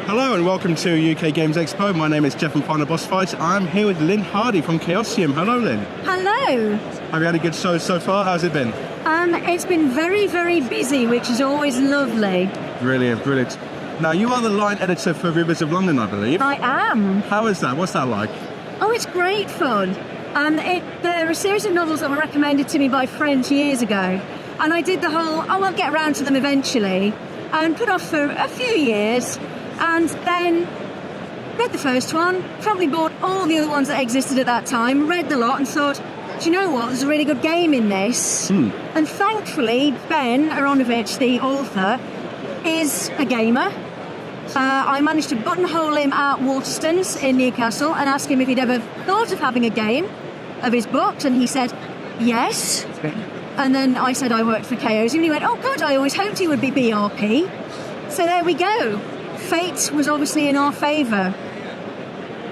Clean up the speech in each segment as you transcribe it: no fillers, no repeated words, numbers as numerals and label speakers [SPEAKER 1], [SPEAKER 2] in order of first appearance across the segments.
[SPEAKER 1] Hello and welcome to UK Games Expo. My name is Geoff from Final Boss Fight. I'm here with Lynne Hardy from Chaosium. Hello, Lynne.
[SPEAKER 2] Hello.
[SPEAKER 1] Have you had a good show so far? How's it been?
[SPEAKER 2] It's been very, very busy, which is always lovely.
[SPEAKER 1] Brilliant, brilliant. Now, you are the line editor for Rivers of London, I believe.
[SPEAKER 2] I am.
[SPEAKER 1] How is that? What's that like?
[SPEAKER 2] Oh, it's great fun. There are a series of novels that were recommended to me by friends years ago, and I did the whole, I'll get around to them eventually, and put off for a few years, and then read the first one, probably bought all the other ones that existed at that time, read the lot and thought, do you know what, there's a really good game in this. And thankfully, Ben Aronovich, the author, is a gamer. I managed to buttonhole him at Waterstones in Newcastle and ask him if he'd ever thought of having a game of his books, and he said, yes. And then I said I worked for Chaosium, and he went, oh good, I always hoped he would be BRP. So there we go. Fate was obviously in our favour.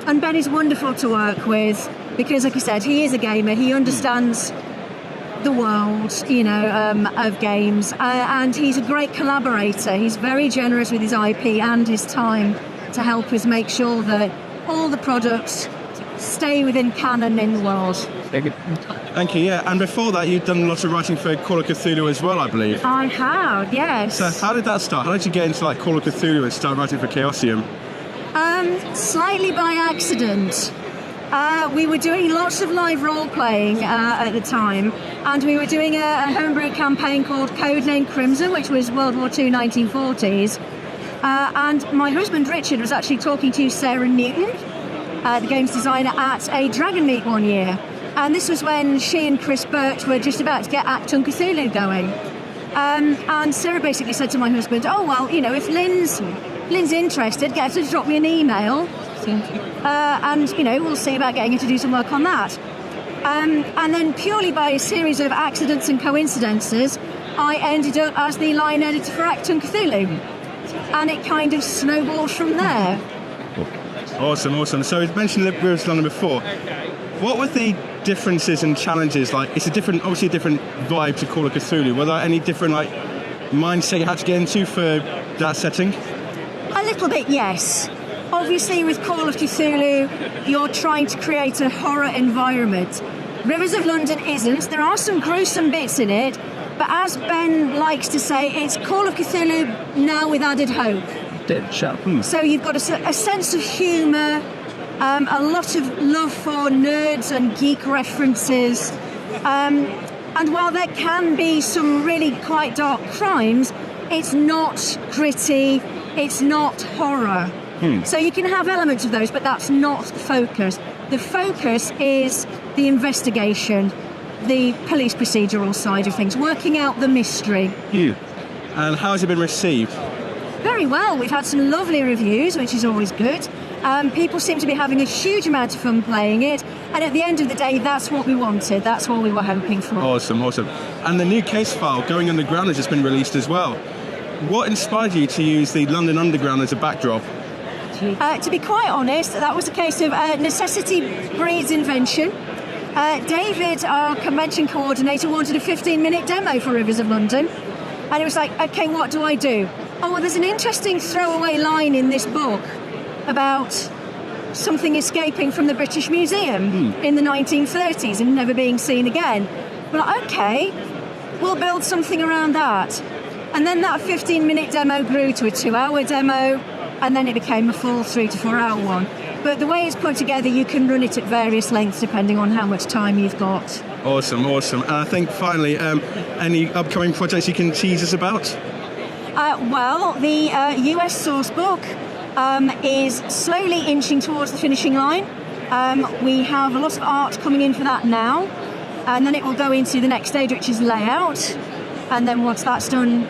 [SPEAKER 2] And Ben is wonderful to work with because, like I said, he is a gamer. He understands the world, of games, and he's a great collaborator. He's very generous with his IP and his time to help us make sure that all the products stay within canon in the world.
[SPEAKER 1] Thank you, yeah. And before that, you've done lots of writing for Call of Cthulhu as well, I believe.
[SPEAKER 2] I have, yes.
[SPEAKER 1] So how did that start? How did you get into Call of Cthulhu and start writing for Chaosium?
[SPEAKER 2] Slightly by accident. We were doing lots of live role-playing at the time, and we were doing a homebrew campaign called Codename Crimson, which was World War II 1940s. And my husband Richard was actually talking to Sarah Newton, the games designer, at a Dragon Meet one year. And this was when she and Chris Birch were just about to get Achtung Cthulhu going. And Sarah basically said to my husband, oh, well, if Lynn's interested, get her to drop me an email. And, we'll see about getting her to do some work on that. And then purely by a series of accidents and coincidences, I ended up as the line editor for Achtung Cthulhu. And it kind of snowballed from there.
[SPEAKER 1] Awesome. So you mentioned Rivers of London before. What were the differences and challenges like? It's obviously a different vibe to Call of Cthulhu. Were there any different mindset you had to get into for that setting?
[SPEAKER 2] A little bit, yes. Obviously, with Call of Cthulhu, you're trying to create a horror environment. Rivers of London isn't. There are some gruesome bits in it, but as Ben likes to say, it's Call of Cthulhu now with added hope. So you've got a sense of humour, a lot of love for nerds and geek references, and while there can be some really quite dark crimes, it's not gritty, it's not horror. So you can have elements of those, but that's not the focus. The focus is the investigation, the police procedural side of things, working out the mystery.
[SPEAKER 1] And how has it been received?
[SPEAKER 2] Very well. We've had some lovely reviews, which is always good. People seem to be having a huge amount of fun playing it, and at the end of the day, that's what we wanted. That's what we were hoping for. Awesome.
[SPEAKER 1] And the new case file, Going Underground, has just been released as well. What inspired you to use the London Underground as a backdrop?
[SPEAKER 2] To be quite honest, that was a case of necessity breeds invention. David, our convention coordinator, wanted a 15-minute demo for Rivers of London, and it was like, okay, what do I do? Oh, well, there's an interesting throwaway line in this book about something escaping from the British Museum in the 1930s and never being seen again. Well, okay, we'll build something around that. And then that 15-minute demo grew to a 2-hour demo, and then it became a full 3 to 4 hour one. But the way it's put together, you can run it at various lengths depending on how much time you've got.
[SPEAKER 1] Awesome. And I think finally, any upcoming projects you can tease us about?
[SPEAKER 2] Well, the US source book is slowly inching towards the finishing line. We have a lot of art coming in for that now, and then it will go into the next stage, which is layout. And then once that's done,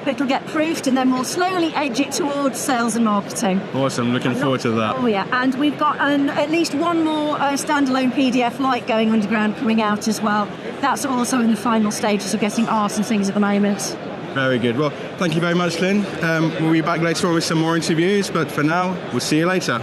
[SPEAKER 2] it'll get proofed, and then we'll slowly edge it towards sales and marketing.
[SPEAKER 1] Awesome, looking forward to that.
[SPEAKER 2] Oh yeah, and we've got at least one more standalone PDF like Going Underground coming out as well. That's also in the final stages of getting art and things at the moment.
[SPEAKER 1] Very good. Well, thank you very much, Lynne. We'll be back later on with some more interviews, but for now, we'll see you later.